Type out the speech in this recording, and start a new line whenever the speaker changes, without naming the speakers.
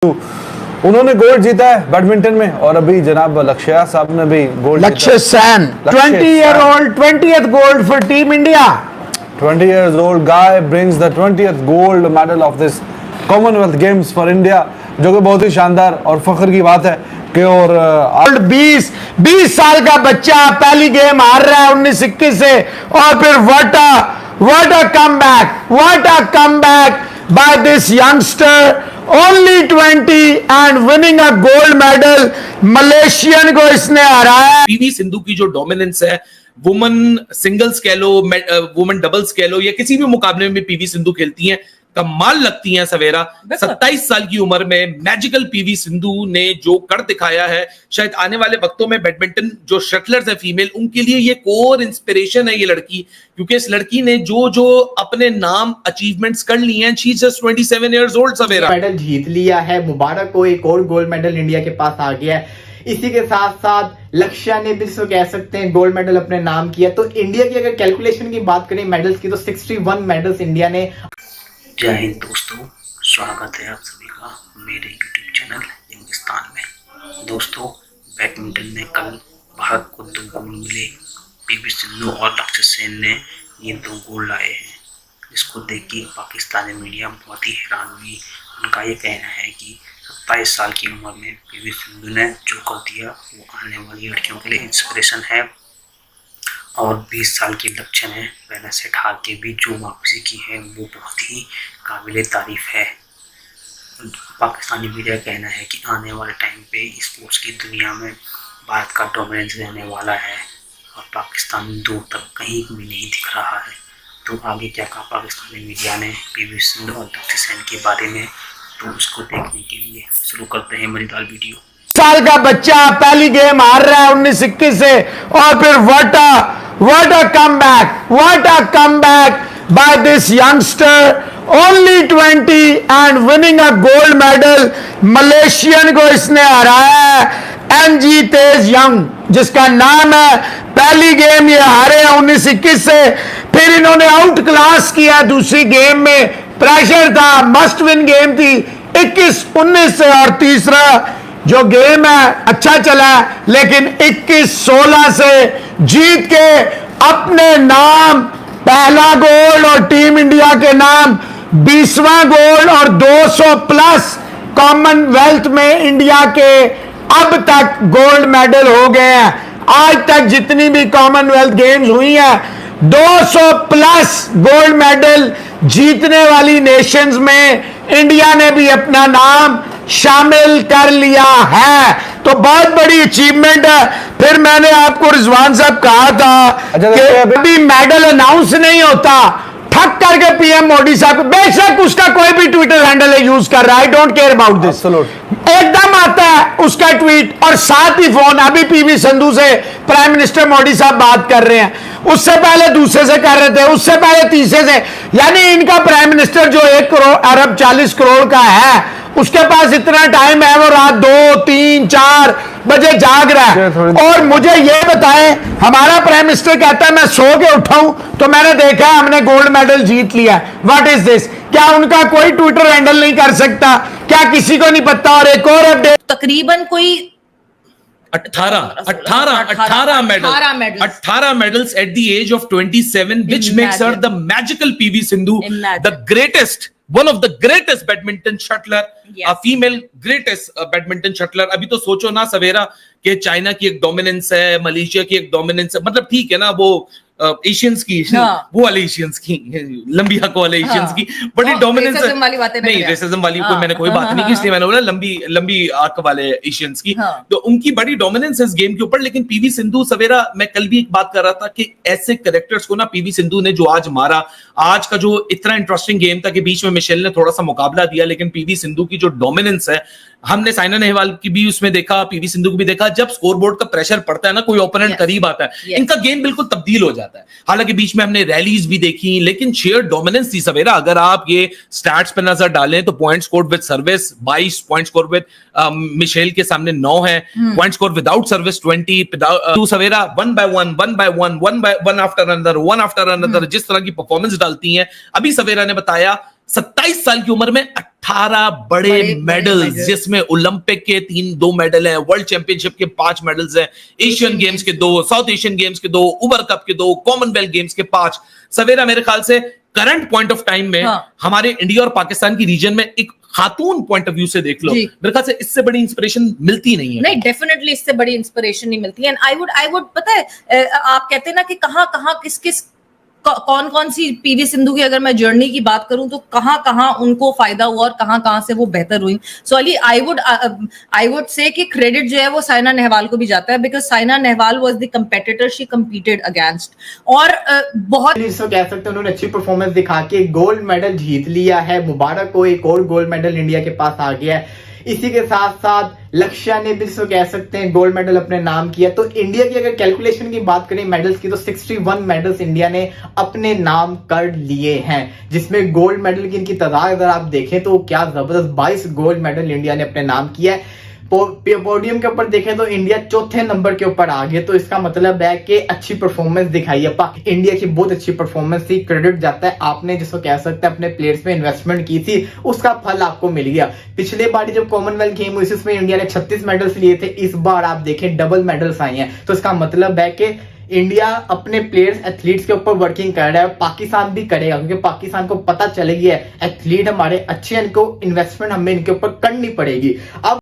उन्होंने गोल्ड जीता है बैडमिंटन में और अभी जनाब लक्ष्या साहब ने भी गोल्ड
लक्ष्य Sen 20-year-old 20th gold for Team India.
20 years old guy brings the 20th gold medal of this Commonwealth Games for India, जो कि बहुत ही शानदार और फख्र की बात है कि और
20 साल का बच्चा पहली गेम हार रहा है 19-21 से और फिर what a comeback by this youngster, only 20 and winning a gold medal. Malaysian को इसने हराया।
पीवी सिंधु की जो डोमिनेंस है, वुमेन सिंगल्स कह लो, वुमेन डबल्स कह लो, या किसी भी मुकाबले में पीवी सिंधु खेलती हैं, कमाल लगती हैं सवेरा। 27 साल की उम्र में मैजिकल पीवी सिंधु ने जो कर दिखाया है, शायद आने वाले वक्तों में बैडमिंटन जो शटलर्स हैं फीमेल, उनके लिए ये कोर इंस्पिरेशन है ये लड़की, क्योंकि इस लड़की ने जो अपने नाम अचीवमेंट्स कर लिए हैं। She is just 27 years old Savera.
Medal जीत लिया है, मुबारक हो, एक और गोल्ड मेडल इंडिया के पास आ गया है। इसी के साथ साथ लक्ष्या ने भी इसको कह सकते हैं गोल्ड मेडल अपने नाम किया। तो इंडिया की अगर कैलकुलेशन की बात करें मेडल्स की, तो 61 मेडल्स इंडिया ने।
जय हिंद दोस्तों, स्वागत है आप सभी का मेरे YouTube चैनल हिंदुस्तान में। दोस्तों, बैडमिंटन में कल भारत को 2 गोल्ड मिले। पीवी सिंधु और लक्ष्य सेन ने ये 2 गोल्ड लाए हैं, जिसको देख के पाकिस्तानी मीडिया बहुत ही हैरान हुई। उनका ये कहना है कि 27 साल की उम्र में पीवी सिंधु ने जो कर दिया वो आने वाली लड़कियों के लिए इंस्पिरेशन है। और 20 साल की लक्ष्य ने पहले से हार के भी जो वापसी की है वो बहुत ही काबिले तारीफ है। पाकिस्तानी मीडिया का कहना है कि आने वाले टाइम पे स्पोर्ट्स की दुनिया में भारत का डोमिनेंस रहने वाला है और पाकिस्तान दूर तक कहीं भी नहीं दिख रहा है। तो आगे क्या कहा पाकिस्तानी मीडिया ने पीवी सिंधु और लक्ष्य सेन के बारे में, तो उसको देखने के लिए शुरू करते हैं मजेदार वीडियो।
साल का बच्चा पहली गेम हार रहा है 19-21 से और फिर what a comeback by this youngster, only 20 and winning a gold medal. Malaysian को इसने हराया है, एनजी तेज यंग, जिसका नाम है। पहली गेम ये हारे हैं 19-21 से, फिर इन्होंने आउट क्लास किया दूसरी गेम में। प्रेशर था, मस्ट विन गेम थी 21-19 से, और तीसरा जो गेम है अच्छा चला, लेकिन 21-16 से जीत के अपने नाम पहला गोल्ड और टीम इंडिया के नाम 20वां गोल्ड और 200 प्लस कॉमनवेल्थ में इंडिया के अब तक गोल्ड मेडल हो गए हैं। आज तक जितनी भी कॉमनवेल्थ गेम्स हुई हैं, 200 प्लस गोल्ड मेडल जीतने वाली नेशंस में इंडिया ने भी अपना नाम शामिल कर लिया है। तो बहुत बड़ी अचीवमेंट है। फिर मैंने आपको रिजवान साहब कहा था कि अभी मेडल अनाउंस नहीं होता, ठक करके पीएम मोदी साहब, बेशक उसका कोई भी ट्विटर हैंडल है यूज कर रहा है, I don't care about this, एकदम आता है उसका ट्वीट और साथ ही फोन। अभी पीवी सिंधु से प्राइम मिनिस्टर मोदी साहब बात कर रहे हैं, उससे पहले दूसरे से कर रहे थे, उससे पहले तीसरे से। यानी इनका प्राइम मिनिस्टर जो 1 अरब 40 करोड़ का है, उसके पास इतना टाइम है, वो रात 2, 3, 4 बजे जाग रहा है। और मुझे ये बताएं, हमारा प्राइम मिनिस्टर कहता है मैं सो के उठाऊं तो मैंने देखा हमने गोल्ड मेडल जीत लिया। What is this? क्या उनका कोई ट्विटर हैंडल नहीं कर सकता? क्या किसी को नहीं पता? और एक और अपडेट,
तकरीबन कोई
18 medals at the age of 27, which makes her the magical PV Sindhu, the greatest, one of the greatest badminton shuttler, a female greatest badminton shuttler। अभी तो सोचो ना सवेरा कि चाइना की एक डोमिनेंस है, मलेशिया की एक डोमिनेंस है, मतलब ठीक है ना, वो एशियंस की, वो वाले एशियंस की, लंबी हक वाले एशियंस की बड़ी डोमिनेंस है। नहीं, रेसिज्म वाली कोई मैंने कोई बात नहीं की, इसलिए मैंने बोला लंबी हक वाले एशियंस की। तो उनकी बड़ी डोमिनेंस है इस गेम के ऊपर। लेकिन पीवी सिंधु सवेरा, मैं कल भी एक बात कर रहा था कि ऐसे कैरेक्टर्स को ना पीवी सिंधु ने जो आज मारा, आज का जो इतना इंटरेस्टिंग गेम था कि बीच में मिशेल ने थोड़ा सा मुकाबला दिया, लेकिन पीवी सिंधु की जो डोमिनेंस है, हमने साइना नेहवाल की भी उसमें देखा, पीवी सिंधु को भी देखा। जब स्कोरबोर्ड का प्रेशर पड़ता है ना, कोई ओपोनेंट करीब आता है, इनका गेम बिल्कुल तब्दील हो जाता है। हालांकि बीच में हमने रैलीज भी देखी, लेकिन शेयर डोमिनेंस थी सवेरा। अगर आप ये स्टैट्स पे नजर डालें तो point score with service 22, point score with Michelle के सामने 9 है, पॉइंट स्कोर विदाउट सर्विस 20, तो सवेरा 1 by 1 आफ्टर अनदर, जिस तरह की परफॉर्मेंस डालती हैं। अभी सवेरा ने बताया 27 साल की उम्र में 18 बड़े मेडल्स, जिसमें ओलंपिक के 2 मेडल हैं, वर्ल्ड चैंपियनशिप के 5 मेडल्स हैं, एशियन गेम्स के 2, साउथ एशियन गेम्स के 2, उबर कप के 2, कॉमनवेल्थ गेम्स के 5। सवेरा मेरे ख्याल से करंट पॉइंट ऑफ टाइम में हमारे इंडिया और पाकिस्तान की रीजन में एक खातून पॉइंट ऑफ व्यू से देख लो, मेरे ख्याल से इससे बड़ी इंस्पिरेशन मिलती नहीं है।
नहीं, डेफिनेटली इससे बड़ी इंस्पिरेशन नहीं मिलती है। आई वुड पता है, आप कहते हैं ना कि कहां किस कौन सी पीवी सिंधु की अगर मैं जर्नी की बात करूं तो कहां उनको फायदा हुआ और कहां से वो बेहतर हुई। सो अली, आई वुड से कि क्रेडिट जो है वो साइना नेहवाल को भी जाता है, because Saina Nehwal was the competitor she competed against. और बहुत
इसको कह सकते हैं उन्होंने अच्छी परफॉर्मेंस दिखा के गोल्ड मेडल जीत लिया है। मुबारक को, एक और गोल्ड मेडल इंडिया के पास आ गया है। इसी के साथ साथ लक्ष्या ने भी इसको कह सकते हैं गोल्ड मेडल अपने नाम किया। तो इंडिया की अगर कैलकुलेशन की बात करें मेडल्स की, तो 61 मेडल्स इंडिया ने अपने नाम कर लिए हैं, जिसमें गोल्ड मेडल की इनकी तादाद अगर आप देखें तो क्या जबरदस्त 22 गोल्ड मेडल इंडिया ने अपने नाम किया है। पोडियम के ऊपर देखें तो इंडिया चौथे नंबर के ऊपर आ गया। तो इसका मतलब है कि अच्छी परफॉर्मेंस दिखाई है। इंडिया की बहुत अच्छी परफॉर्मेंस थी। क्रेडिट जाता है आपने जिसको कह सकते हैं अपने प्लेयर्स में इन्वेस्टमेंट की थी, उसका फल आपको मिल गया। पिछले बार जब कॉमनवेल्थ गेम हुई इसमें इंडिया ने 36 मेडल्स लिए थे, इस बार आप देखें डबल मेडल्स आए हैं। तो इसका मतलब है कि इंडिया अपने प्लेयर्स एथलीट्स के ऊपर वर्किंग कर रहा है। पाकिस्तान भी करेगा, क्योंकि पाकिस्तान को पता चल गया है एथलीट हमारे अच्छे हैं, इनको इन्वेस्टमेंट हमें इनके ऊपर करनी पड़ेगी। अब